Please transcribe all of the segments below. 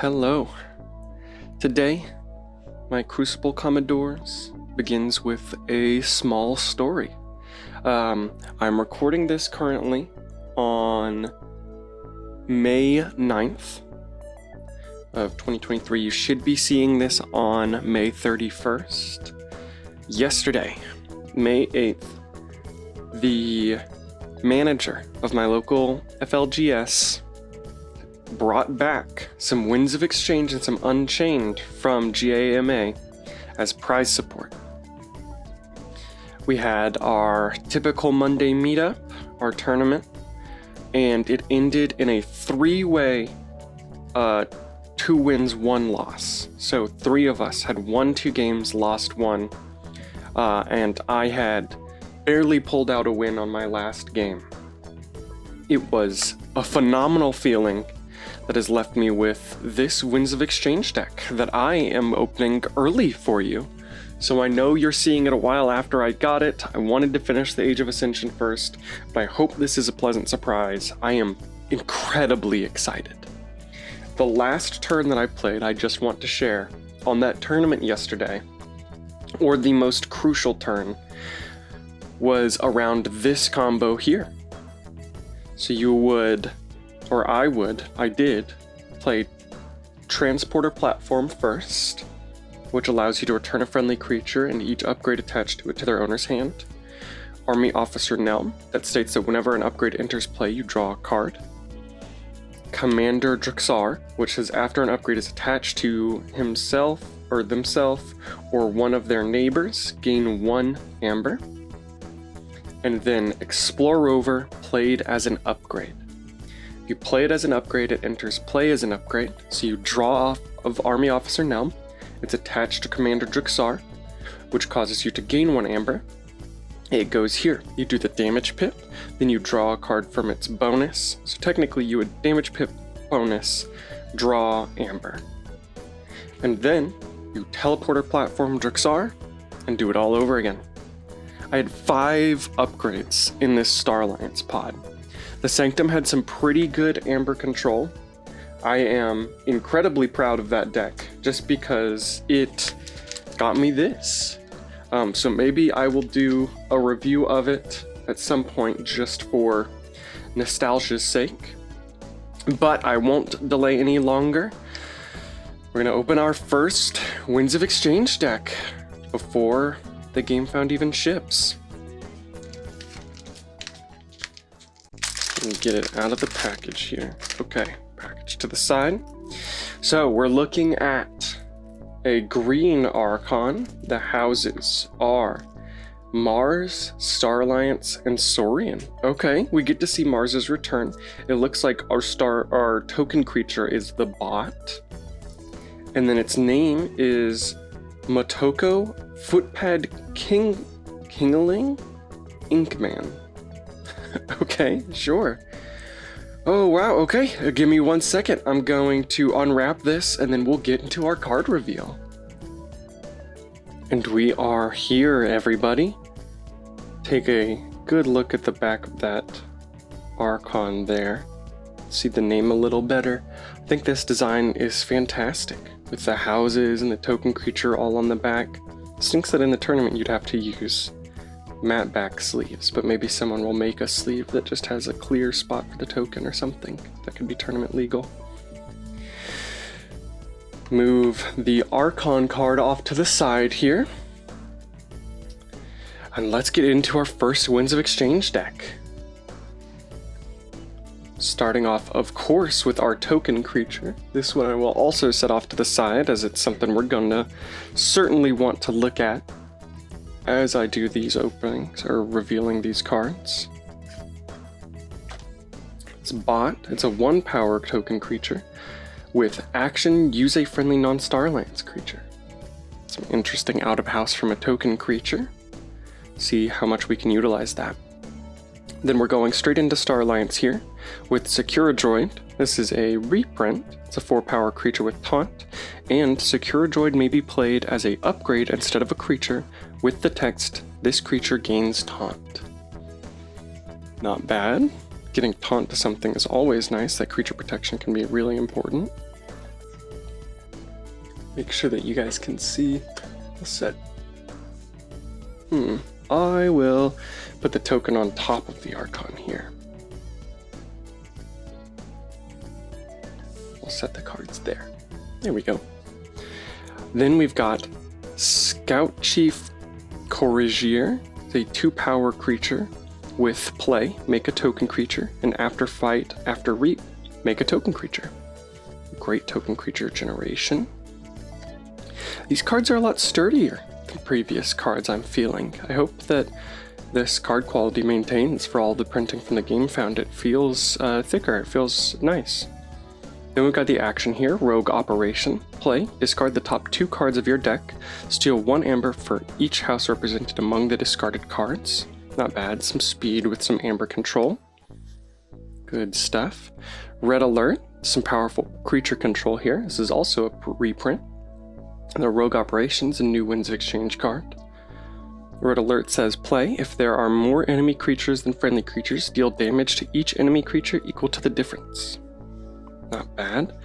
Hello. Today, my Crucible Commodores begins with a small story. I'm recording this currently on May 9th of 2023. You should be seeing this on May 31st. Yesterday, May 8th, the manager of my local FLGS brought back some Winds of Exchange and some Unchained from GAMA as prize support. We had our typical Monday meetup, our tournament, and it ended in a three-way 2 wins, 1 loss. So 3 of us had won 2 games, lost 1, and I had barely pulled out a win on my last game. It was a phenomenal feeling that has left me with this Winds of Exchange deck that I am opening early for you. So I know you're seeing it a while after I got it. I wanted to finish the Age of Ascension first, but I hope this is a pleasant surprise. I am incredibly excited. The last turn that I played, I just want to share, on that tournament yesterday, or the most crucial turn, was around this combo here. So you would, or I did play Transporter Platform first, which allows you to return a friendly creature and each upgrade attached to it to their owner's hand. Army Officer Nelm, that states that whenever an upgrade enters play, you draw a card. Commander Drixar, which says after an upgrade is attached to himself or themselves or one of their neighbors, gain 1 amber. And then Explore Rover, played as an upgrade. If you play it as an upgrade, it enters play as an upgrade, so you draw off of Army Officer Nelm. It's attached to Commander Drixar, which causes you to gain 1 amber. It goes here. You do the damage pip, then you draw a card from its bonus. So technically you would damage pip bonus, draw amber. And then you Teleporter Platform Drixar and do it all over again. I had 5 upgrades in this Star Alliance pod. The Sanctum had some pretty good amber control. I am incredibly proud of that deck just because it got me this. So maybe I will do a review of it at some point just for nostalgia's sake. But I won't delay any longer. We're gonna open our first Winds of Exchange deck before the game found even ships. Let me get it out of the package here. Okay, package to the side. So we're looking at a green Archon. The houses are Mars, Star Alliance, and Saurian. Okay, we get to see Mars's return. It looks like our token creature is the bot. And then its name is Motoko, Footpad Kingaling, Inkman. Okay, sure. Oh wow, okay, give me 1 second. I'm going to unwrap this and then we'll get into our card reveal. And we are here, everybody. Take a good look at the back of that Archon there. See the name a little better. I think this design is fantastic, with the houses and the token creature all on the back. Stinks that in the tournament you'd have to use matte back sleeves, but maybe someone will make a sleeve that just has a clear spot for the token or something. That could be tournament legal. Move the Archon card off to the side here. And let's get into our first Winds of Exchange deck. Starting off, of course, with our token creature. This one I will also set off to the side as it's something we're gonna certainly want to look at as I do these openings or revealing these cards. It's bot. It's a 1 power token creature with action, use a friendly non-Star Alliance creature. Some interesting out of house from a token creature. See how much we can utilize that. Then we're going straight into Star Alliance here with Secura Droid. This is a reprint. It's a 4 power creature with taunt, and Secura Droid may be played as a upgrade instead of a creature with the text, this creature gains taunt. Not bad. Getting taunt to something is always nice. That creature protection can be really important. make sure that you guys can see the set. I will put the token on top of the Archon here. We'll set the cards there. There we go. Then we've got Scout Chief Corrigier. It's a 2-power creature with play, make a token creature, and after fight, after reap, make a token creature. Great token creature generation. These cards are a lot sturdier than previous cards, I'm feeling. I hope that this card quality maintains for all the printing from the game found. It feels thicker, it feels nice. Then we've got the action here, Rogue Operation. Play, discard the top 2 cards of your deck, steal 1 amber for each house represented among the discarded cards. Not bad, some speed with some amber control. Good stuff. Red Alert, some powerful creature control here. This is also a reprint. The Rogue Operations, a new Winds of Exchange card. Red Alert says, play, if there are more enemy creatures than friendly creatures, deal damage to each enemy creature equal to the difference. Not bad.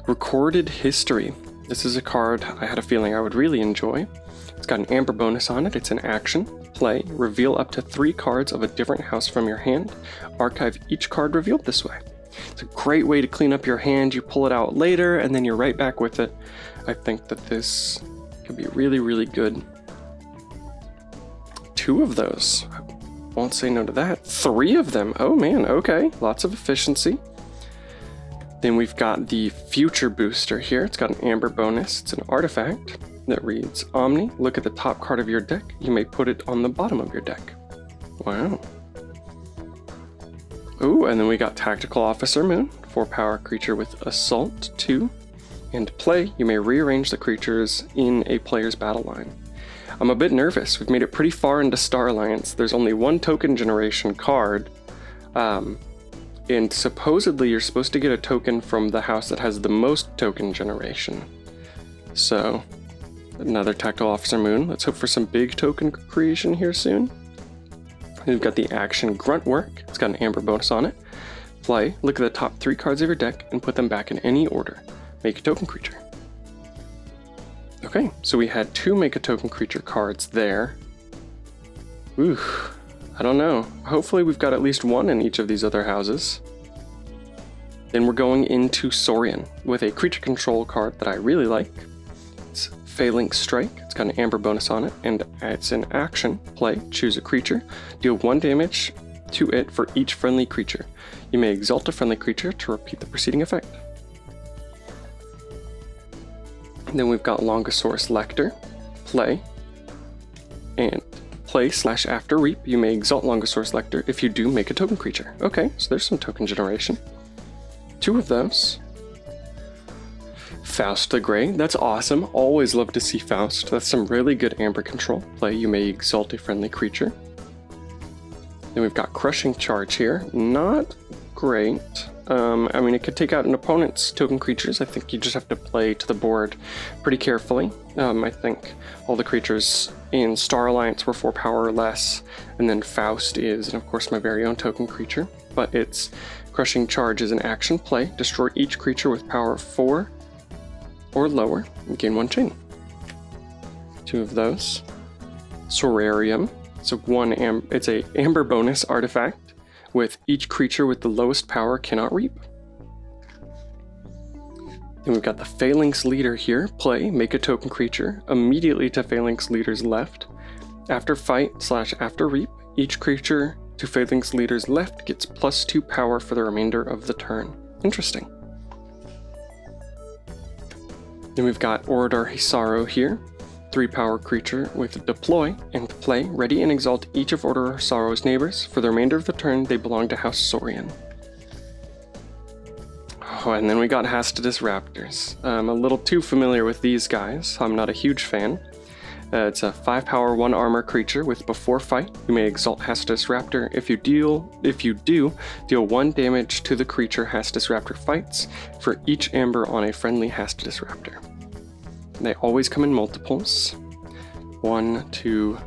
Recorded History. This is a card I had a feeling I would really enjoy. It's got an amber bonus on it. It's an action. Play, reveal up to 3 cards of a different house from your hand. Archive each card revealed this way. It's a great way to clean up your hand. You pull it out later and then you're right back with it. I think that this could be really, really good. 2 of those. I won't say no to that. 3 of them. Oh man, okay. Lots of efficiency. Then we've got the Future Booster here. It's got an amber bonus. It's an artifact that reads, Omni, look at the top card of your deck. You may put it on the bottom of your deck. Wow. Ooh, and then we got Tactical Officer Moon, 4-power creature with Assault 2. And play, you may rearrange the creatures in a player's battle line. I'm a bit nervous. We've made it pretty far into Star Alliance. There's only 1 token generation card. And supposedly you're supposed to get a token from the house that has the most token generation. So, another Tactical Officer Moon. Let's hope for some big token creation here soon. We've got the action Grunt Work. It's got an amber bonus on it. Play, look at the top 3 cards of your deck and put them back in any order. Make a token creature. Okay, so we had 2 make a token creature cards there. Ooh. I don't know. Hopefully we've got at least 1 in each of these other houses. Then we're going into Saurian with a creature control card that I really like. It's Phalanx Strike. It's got an amber bonus on it, and it's an action. Play, choose a creature, deal 1 damage to it for each friendly creature. You may exalt a friendly creature to repeat the preceding effect. And then we've got Longosaurus Lector. Play, and play/after reap, you may exalt Longosaurus Lector. If you do, make a token creature. Okay, so there's some token generation. 2 of those. Faust the Grey, that's awesome. Always love to see Faust. That's some really good amber control. Play, you may exalt a friendly creature. Then we've got Crushing Charge here. Not great. I mean, it could take out an opponent's token creatures. I think you just have to play to the board pretty carefully. I think all the creatures in Star Alliance were 4 power or less, and then Faust is, and of course my very own token creature. But it's Crushing Charge is an action. Play, destroy each creature with power 4 or lower, and gain 1 chain. 2 of those. Sorarium. So it's a amber bonus artifact with each creature with the lowest power cannot reap. Then we've got the Phalanx Leader here. Play, make a token creature immediately to Phalanx Leader's left. After fight/after reap, each creature to Phalanx Leader's left gets +2 power for the remainder of the turn. Interesting. Then we've got Oradar Hisaru here. 3-power creature with deploy and play, ready and exalt each of Oradar Hisaru's neighbors. For the remainder of the turn, they belong to House Saurian. Oh, and then we got Hastidus Raptors. I'm a little too familiar with these guys. I'm not a huge fan. It's a 5-power, 1 armor creature with before fight, you may exalt Hastidus Raptor. If you do, deal 1 damage to the creature Hastidus Raptor fights for each amber on a friendly Hastidus Raptor. They always come in multiples. 1, 2,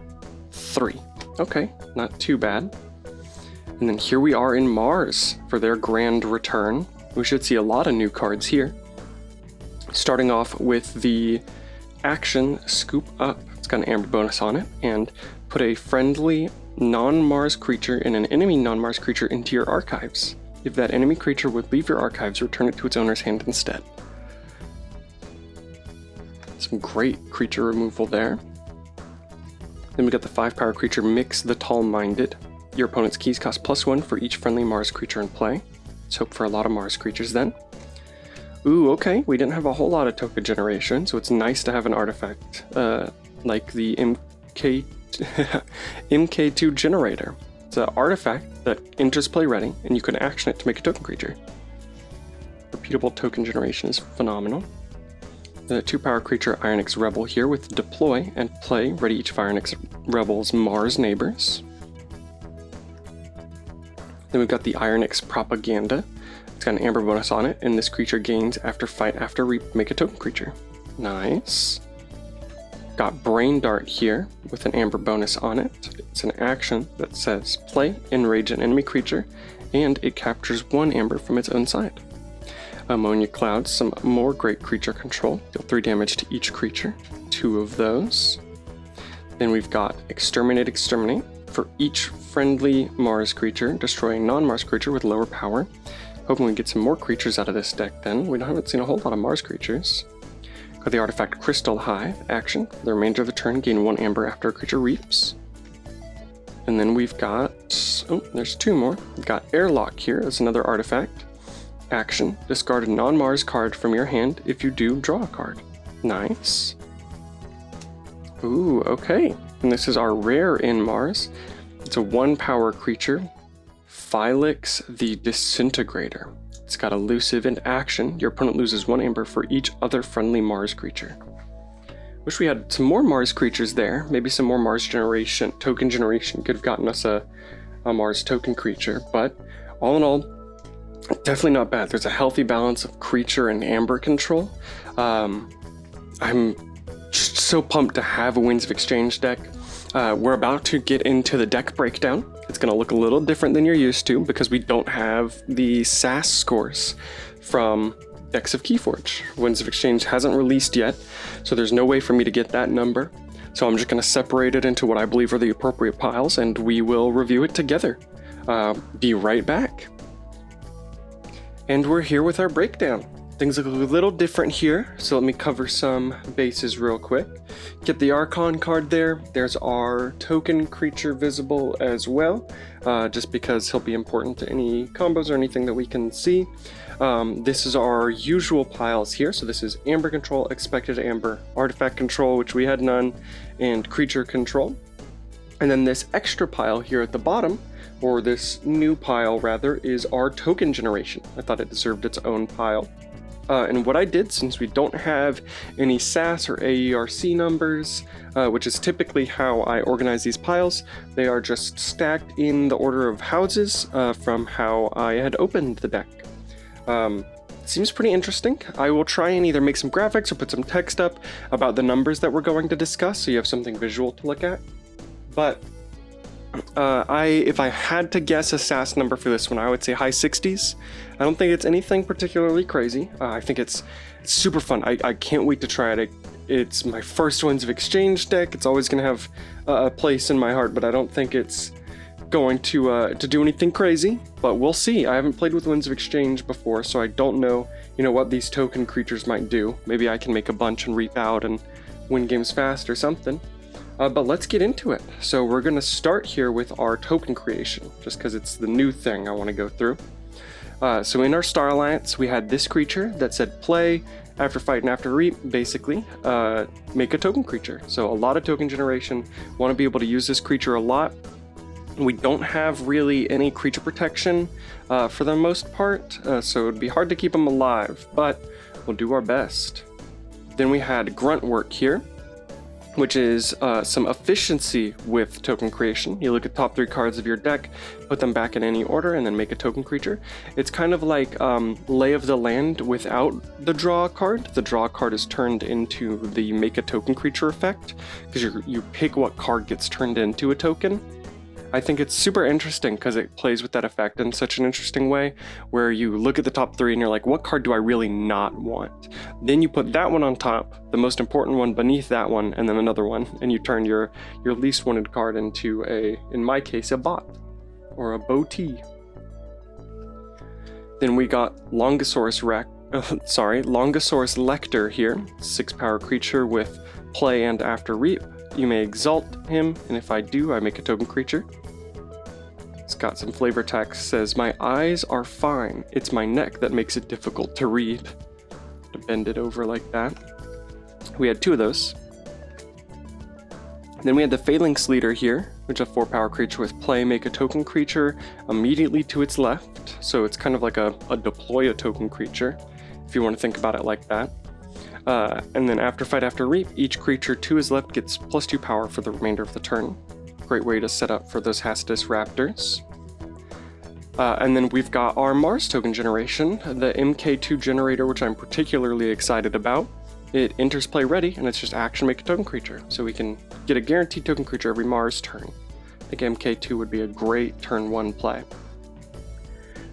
3. Okay, not too bad. And then here we are in Mars for their grand return. We should see a lot of new cards here. Starting off with the action Scoop Up. It's got an amber bonus on it, and put a friendly non-Mars creature and an enemy non-Mars creature into your archives. If that enemy creature would leave your archives, return it to its owner's hand instead. Some great creature removal there. Then we got the 5-power creature Mix the Tall-Minded. Your opponent's keys cost +1 for each friendly Mars creature in play. Let's hope for a lot of Mars creatures then. Ooh, okay, we didn't have a whole lot of token generation, so it's nice to have an artifact like the MK2 generator. It's an artifact that enters play ready, and you can action it to make a token creature. Repeatable token generation is phenomenal. The 2-power creature Ironix Rebel here with deploy and play ready each of Ironix Rebel's Mars neighbors. Then we've got the Ironix Propaganda. It's got an amber bonus on it, and this creature gains after fight after make a token creature. Nice. Got Brain Dart here with an amber bonus on it. It's an action that says play, enrage an enemy creature, and it captures 1 amber from its own side. Ammonia Clouds, some more great creature control. Deal 3 damage to each creature. 2 of those. Then we've got Exterminate. For each friendly Mars creature, destroy a non-Mars creature with lower power. Hoping we get some more creatures out of this deck then. We haven't seen a whole lot of Mars creatures. Got the artifact Crystal Hive. Action. For the remainder of the turn, gain 1 amber after a creature reaps. And then we've got... oh, there's 2 more. We've got Airlock here as another artifact. Action. Discard a non-Mars card from your hand. If you do, draw a card. Nice. Ooh, okay. And this is our rare in Mars. It's a 1-power creature. Phylix the Disintegrator. It's got elusive and action. Your opponent loses 1 amber for each other friendly Mars creature. Wish we had some more Mars creatures there. Maybe some more Mars generation, token generation could have gotten us a Mars token creature. But all in all, definitely not bad. There's a healthy balance of creature and amber control. I'm just so pumped to have a Winds of Exchange deck. We're about to get into the deck breakdown. It's going to look a little different than you're used to because we don't have the SAS scores from decks of Keyforge. Winds of Exchange hasn't released yet, so there's no way for me to get that number. So I'm just going to separate it into what I believe are the appropriate piles, and we will review it together. Be right back. And we're here with our breakdown. Things look a little different here, so let me cover some bases real quick. Get the Archon card there. There's our token creature visible as well, just because he'll be important to any combos or anything that we can see. This is our usual piles here, so this is Amber Control, Expected Amber, Artifact Control, which we had none, and Creature Control. And then this extra pile here at the bottom, or this new pile rather, is our token generation. I thought it deserved its own pile. And what I did, since we don't have any SAS or AERC numbers, which is typically how I organize these piles, they are just stacked in the order of houses from how I had opened the deck. Seems pretty interesting. I will try and either make some graphics or put some text up about the numbers that we're going to discuss so you have something visual to look at. But if I had to guess a SAS number for this one, I would say high 60s. I don't think it's anything particularly crazy. I think it's super fun. I can't wait to try it. It's my first Winds of Exchange deck. It's always going to have a place in my heart, but I don't think it's going to do anything crazy. But we'll see. I haven't played with Winds of Exchange before, so I don't know, what these token creatures might do. Maybe I can make a bunch and reap out and win games fast or something. But let's get into it. So we're going to start here with our token creation, just because it's the new thing I want to go through. So in our Star Alliance, we had this creature that said play, after fight and after reap, basically, make a token creature. So a lot of token generation, want to be able to use this creature a lot. We don't have really any creature protection for the most part, so it would be hard to keep them alive, but we'll do our best. Then we had Grunt Work here, which is some efficiency with token creation. You look at top 3 cards of your deck, put them back in any order, and then make a token creature. It's kind of like Lay of the Land without the draw card. The draw card is turned into the make a token creature effect, because you pick what card gets turned into a token. I think it's super interesting because it plays with that effect in such an interesting way, where you look at the top 3 and you're like, what card do I really not want? Then you put that one on top, the most important one beneath that one, and then another one, and you turn your least wanted card into in my case, a bot or a botee. Then we got Longosaurus Lector here, 6 power creature with play and after reap. You may exalt him, and if I do, I make a token creature. It's got some flavor text, says, my eyes are fine. It's my neck that makes it difficult to read. To bend it over like that. We had 2 of those. Then we had the Phalanx Leader here, which is a 4 power creature with play, make a token creature immediately to its left. So it's kind of like a deploy a token creature, if you want to think about it like that. And then after fight, after reap, each creature to his left gets +2 power for the remainder of the turn. Great way to set up for those Hastus Raptors. And then we've got our Mars token generation, the MK2 generator, which I'm particularly excited about. It enters play ready, and it's just action make a token creature. So we can get a guaranteed token creature every Mars turn. I think MK2 would be a great turn 1 play.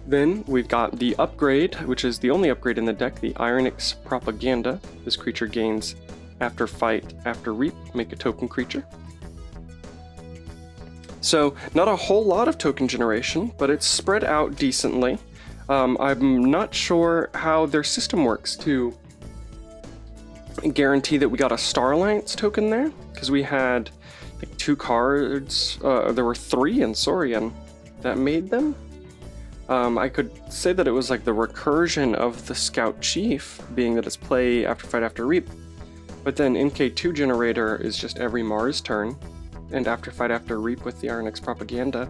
Then we've got the upgrade, which is the only upgrade in the deck, the Ironix Propaganda. This creature gains after fight, after reap, make a token creature. So not a whole lot of token generation, but it's spread out decently. I'm not sure how their system works to guarantee that we got a Star Alliance token there, because we had, I think, 2 cards, there were 3 in Saurian that made them. I could say that it was like the recursion of the Scout Chief, being that it's play after fight after reap, but then MK2 generator is just every Mars turn, and after fight after reap with the Ironix Propaganda,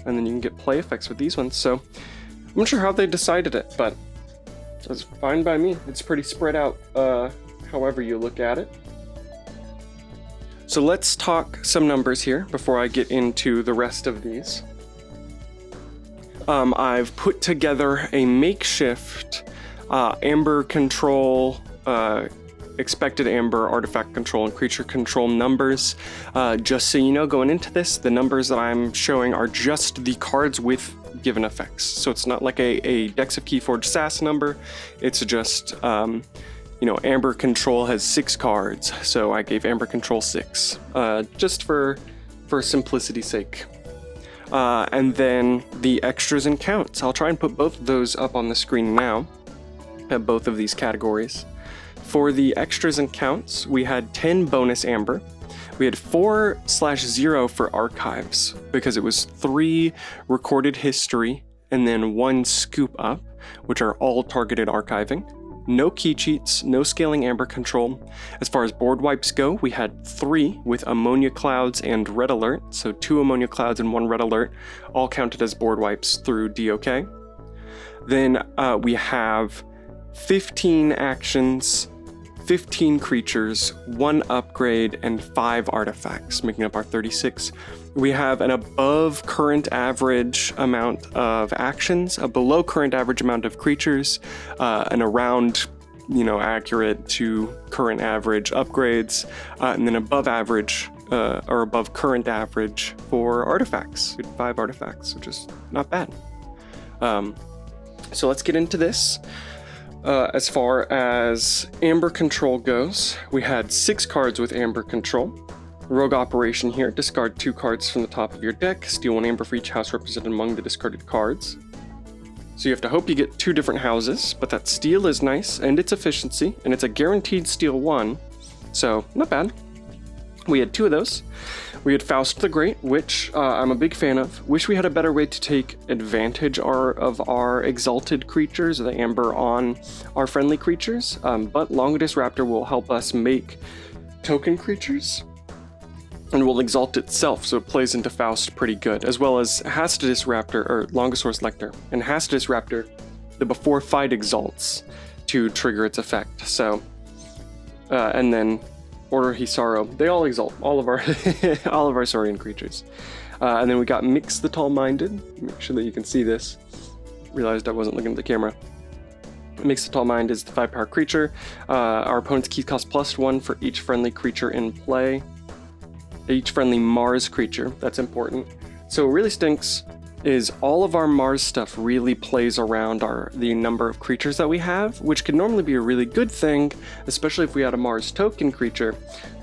and then you can get play effects with these ones. So I'm not sure how they decided it, but it's fine by me. It's pretty spread out, however you look at it. So let's talk some numbers here before I get into the rest of these. I've put together a makeshift amber control, expected amber, artifact control, and creature control numbers. Just so you know, going into this, the numbers that I'm showing are just the cards with given effects. So it's not like a Dex of Keyforge SAS number. It's just, Amber Control has 6 cards, so I gave Amber Control 6, just for simplicity's sake. And then the extras and counts. I'll try and put both of those up on the screen now, at both of these categories. For the extras and counts, we had 10 bonus amber. We had 4/0 for archives, because it was 3 recorded history and then 1 scoop up, which are all targeted archiving. No key cheats, no scaling amber control. As far as board wipes go, we had 3 with ammonia clouds and red alert. So 2 ammonia clouds and 1 red alert, all counted as board wipes through DOK. Then we have 15 actions, 15 creatures, 1 upgrade, and 5 artifacts, making up our 36. We have an above current average amount of actions, a below current average amount of creatures, an around, accurate to current average upgrades, and then above average or above current average for artifacts. We had 5 artifacts, which is not bad. So let's get into this. As far as Amber Control goes, we had 6 cards with Amber Control. Rogue Operation here, discard 2 cards from the top of your deck, steal 1 amber for each house represented among the discarded cards. So you have to hope you get 2 different houses, but that steal is nice, and it's efficiency, and it's a guaranteed steal 1, so not bad. We had 2 of those. We had Faust the Great, which I'm a big fan of. Wish we had a better way to take advantage of our exalted creatures, the amber on our friendly creatures, but Longodus Raptor will help us make token creatures, and will exalt itself, so it plays into Faust pretty good, as well as Hastus Raptor, or Longosaurus Lector, and Hastus Raptor, the before fight exalts to trigger its effect. So, and then Order Hisaro, they all exalt, all of our all of our Saurian creatures. And then we got Mix the Tall-Minded. Make sure that you can see this. Realized I wasn't looking at the camera. Mix the Tall-Minded is the 5-power creature. Our opponent's keys cost +1 for each friendly creature in play. Each friendly Mars creature, that's important. So what really stinks is all of our Mars stuff really plays around the number of creatures that we have, which could normally be a really good thing, especially if we had a Mars token creature,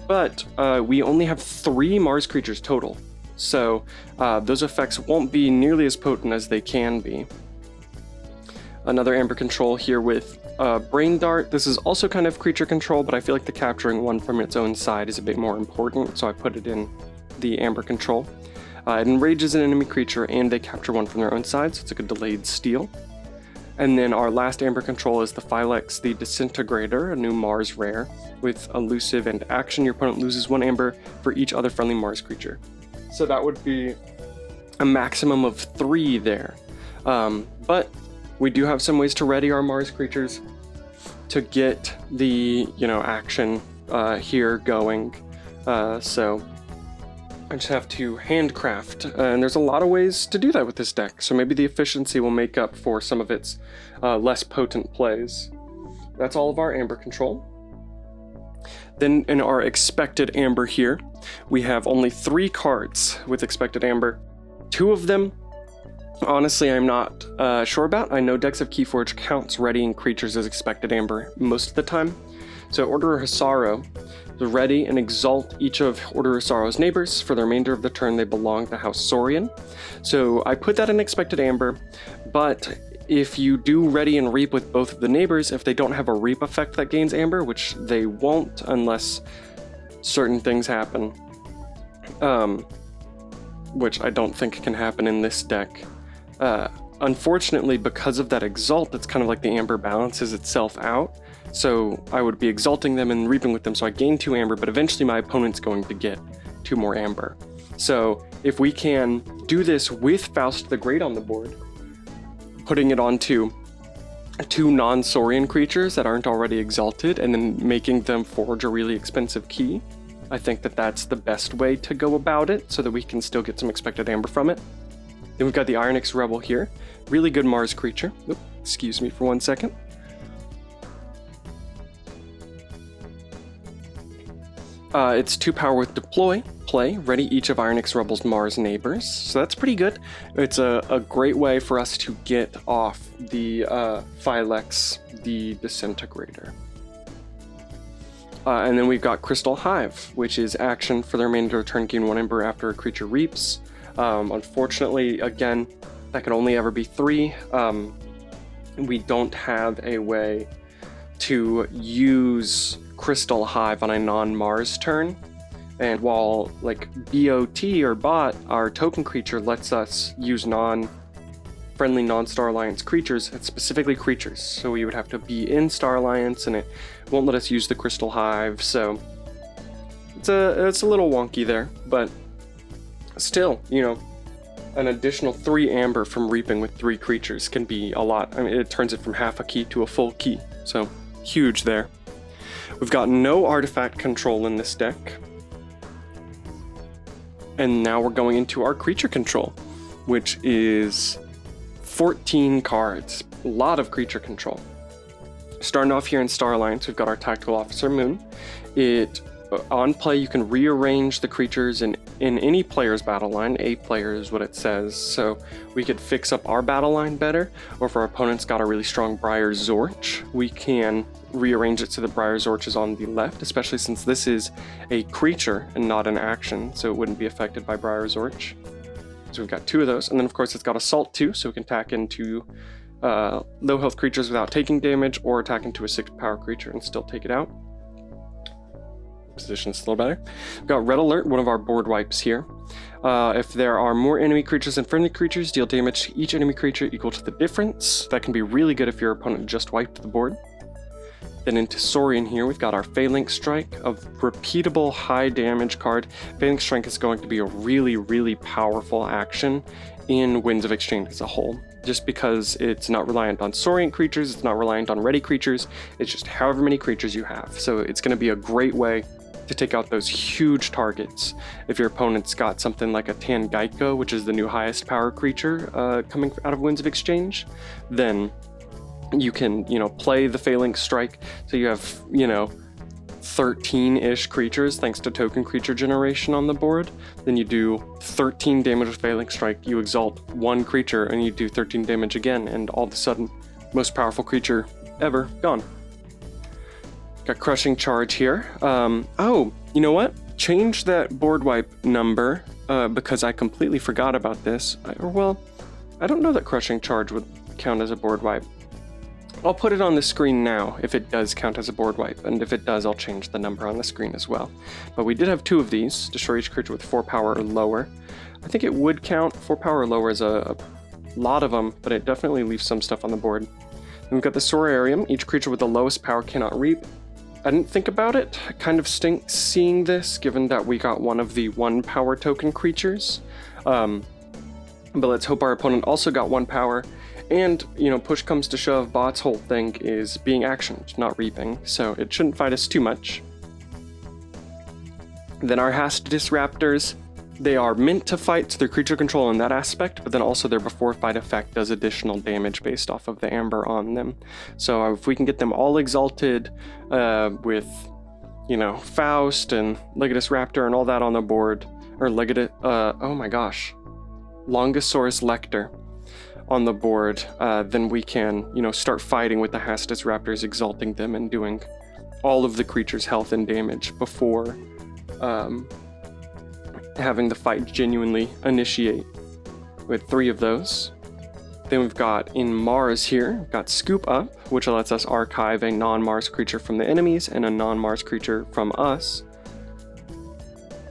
but we only have 3 Mars creatures total. So those effects won't be nearly as potent as they can be. Another Amber control here with Brain Dart. This is also kind of creature control, but I feel like the capturing one from its own side is a bit more important, so I put it in the Amber control. It enrages an enemy creature and they capture one from their own side, so it's like a delayed steal. And then our last Amber control is the Phylex the Disintegrator, a new Mars rare. With elusive and action, your opponent loses 1 Amber for each other friendly Mars creature. So that would be a maximum of 3 there. But we do have some ways to ready our Mars creatures to get the, action here going. So I just have to handcraft, and there's a lot of ways to do that with this deck. So maybe the efficiency will make up for some of its less potent plays. That's all of our Amber control. Then in our expected Amber here, we have only 3 cards with expected Amber. 2 of them, honestly, I'm not sure about. I know decks of Keyforge counts readying creatures as expected Amber most of the time. So Order of Hisaro, ready and exalt each of Order of Hisaro's neighbors. For the remainder of the turn, they belong to House Saurian. So I put that in expected Amber, but if you do ready and reap with both of the neighbors, if they don't have a reap effect that gains Amber, which they won't unless certain things happen, which I don't think can happen in this deck. Unfortunately, because of that exalt, it's kind of like the Amber balances itself out. So I would be exalting them and reaping with them, so I gain 2 Amber, but eventually my opponent's going to get 2 more Amber. So if we can do this with Faust the Great on the board, putting it onto 2 non-Saurian creatures that aren't already exalted, and then making them forge a really expensive key, I think that that's the best way to go about it, so that we can still get some expected Amber from it. Then we've got the Ironix Rebel here. Really good Mars creature. Oop, excuse me for 1 second. It's 2 power with deploy, play, ready each of Ironix Rebel's Mars neighbors. So that's pretty good. It's a great way for us to get off the Phylex the Disintegrator. And then we've got Crystal Hive, which is action for the remainder of the turn, gain 1 Amber after a creature reaps. Unfortunately, again, that can only ever be 3. We don't have a way to use Crystal Hive on a non-Mars turn, and while like BOT or bot, our token creature, lets us use non-friendly non-Star Alliance creatures, it's specifically creatures, so we would have to be in Star Alliance and it won't let us use the Crystal Hive, so it's a little wonky there, but still, an additional 3 Amber from reaping with 3 creatures can be a lot. I mean, it turns it from half a key to a full key, so huge there. We've got no artifact control in this deck. And now we're going into our creature control, which is 14 cards. A lot of creature control. Starting off here in Star Alliance, we've got our Tactical Officer Moon. On play, you can rearrange the creatures in any player's battle line. A player is what it says, so we could fix up our battle line better, or if our opponent's got a really strong Briar Zorch, we can rearrange it so the Briar Zorch is on the left, especially since this is a creature and not an action, so it wouldn't be affected by Briar Zorch. So we've got 2 of those, and then of course it's got Assault too, so we can attack into low health creatures without taking damage, or attack into a 6 power creature and still take it out. Position's a little better. We've got Red Alert, one of our board wipes here. If there are more enemy creatures than friendly creatures, deal damage to each enemy creature equal to the difference. That can be really good if your opponent just wiped the board. Then into Saurian here, we've got our Phalanx Strike, a repeatable high damage card. Phalanx Strike is going to be a really, really powerful action in Winds of Exchange as a whole. Just because it's not reliant on Saurian creatures, it's not reliant on ready creatures, it's just however many creatures you have. So it's going to be a great way to take out those huge targets. If your opponent's got something like a Tangaiko, which is the new highest power creature coming out of Winds of Exchange, then you can, play the Phalanx Strike, so you have, 13-ish creatures thanks to token creature generation on the board. Then you do 13 damage with Failing Strike, you exalt one creature, and you do 13 damage again, and all of a sudden, most powerful creature ever gone. Got Crushing Charge here. Oh, you know what? Change that board wipe number because I completely forgot about this. I don't know that Crushing Charge would count as a board wipe. I'll put it on the screen now if it does count as a board wipe, and if it does, I'll change the number on the screen as well. But we did have 2 of these. Destroy each creature with 4 power or lower. I think it would count. 4 power or lower is a lot of them, but it definitely leaves some stuff on the board. Then we've got the Sorarium. Each creature with the lowest power cannot reap. I didn't think about it. I kind of stinks seeing this, given that we got one of the 1 power token creatures. But let's hope our opponent also got 1 power. And, you know, push comes to shove, Bot's whole thing is being actioned, not reaping, so it shouldn't fight us too much. Then our Hastidus Raptors, they are meant to fight, so they're creature control in that aspect, but then also their before fight effect does additional damage based off of the amber on them. So if we can get them all exalted with, you know, Faust and Legatus Raptor and all that on the board, or Longosaurus Lector on the board, then we can, you know, start fighting with the Hastidus Raptors, exalting them and doing all of the creature's health and damage before having the fight genuinely initiate. With 3 of those. Then we've got in Mars here, we've got Scoop Up, which lets us archive a non-Mars creature from the enemies and a non-Mars creature from us.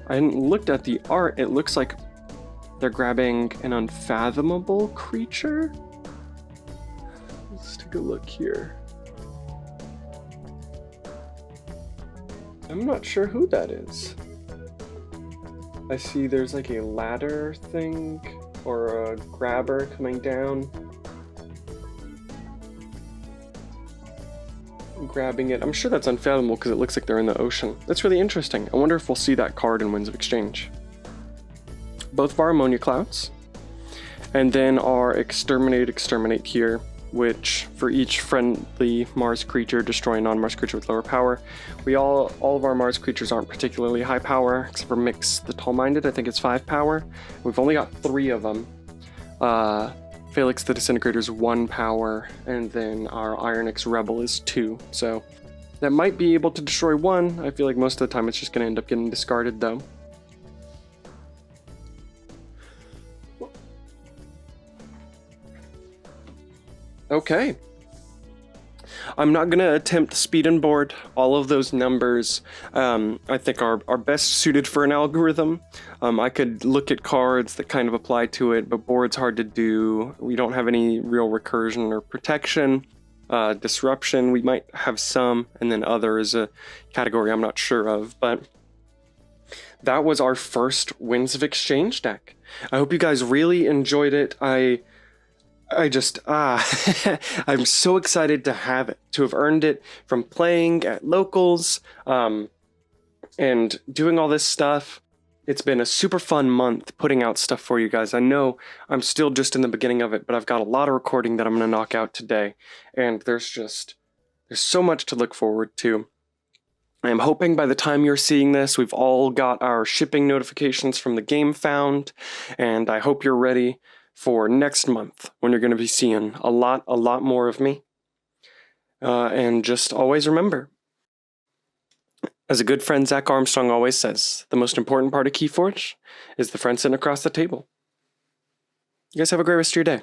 I hadn't looked at the art. It looks like they're grabbing an unfathomable creature. Let's take a look here. I'm not sure who that is. I see there's like a ladder thing or a grabber coming down. Grabbing it. I'm sure that's unfathomable because it looks like they're in the ocean. That's really interesting. I wonder if we'll see that card in Winds of Exchange. Both of our Ammonia Clouds, and then our Exterminate here, which for each friendly Mars creature destroy a non-Mars creature with lower power. All of our Mars creatures aren't particularly high power, except for Mix the Tall-Minded. I think it's 5 power. We've only got 3 of them. Felix the Disintegrator is 1 power, and then our Ironix Rebel is 2. So that might be able to destroy 1. I feel like most of the time it's just going to end up getting discarded though. Okay. I'm not going to attempt speed and board. All of those numbers I think are best suited for an algorithm. I could look at cards that kind of apply to it, but board's hard to do. We don't have any real recursion or protection. Disruption, we might have some, and then other is a category I'm not sure of, but that was our first Winds of Exchange deck. I hope you guys really enjoyed it. I'm so excited to have it, to have earned it from playing at locals, and doing all this stuff. It's been a super fun month putting out stuff for you guys. I know I'm still just in the beginning of it, but I've got a lot of recording that I'm going to knock out today, and there's so much to look forward to. I'm hoping by the time you're seeing this, we've all got our shipping notifications from the game found, and I hope you're ready for next month when you're going to be seeing a lot more of me. And just always remember, as a good friend Zach Armstrong always says, the most important part of Keyforge is the friend sitting across the table. You guys have a great rest of your day.